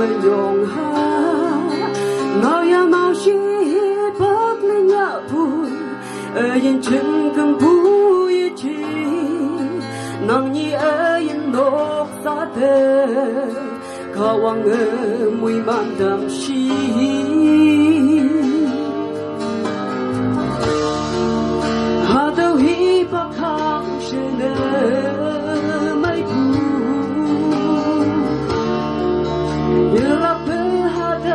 用哈，我要冒险不能要不，眼睁更不一起，能你眼落洒的，渴望每晚等息。他都一把扛是的迈步，也拉贝哈都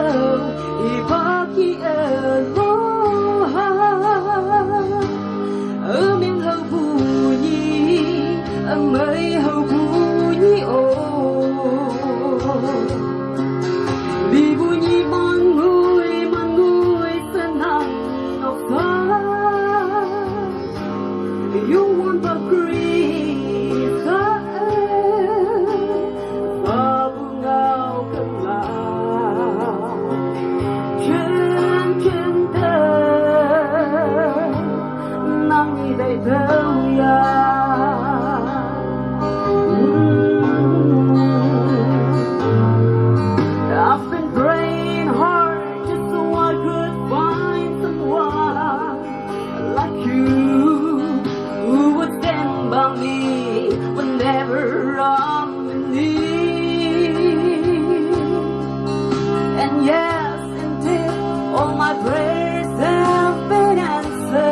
一把一罗哈，面后不你，眉后不你哦。You want the grief và buông ngao cơn lao trên đời nắng như đầy thâu ya I've been praying hard just so I could find someone like you who would stand by me whenever I'm in need. And yes, indeed, all my prayers have been answered.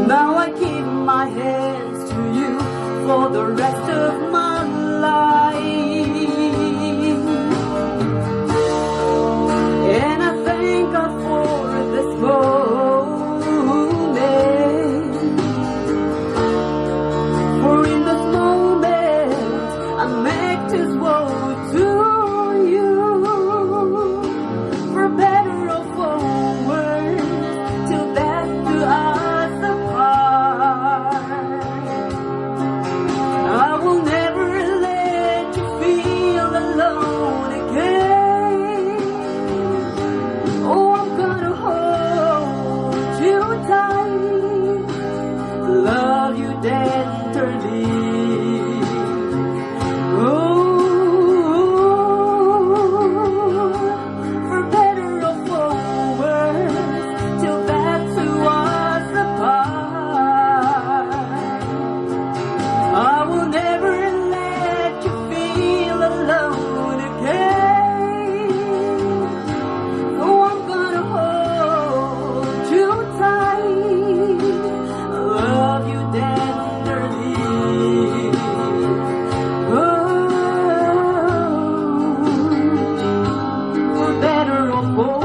Now I give my hands to you for the rest of my life. And I thank God for this moment. Love you tenderly. Oh, for better or for worse, till that to us apart. I will never let you feel alone again. So I'm gonna hold you tight. Love you tenderly. Oh, for better or for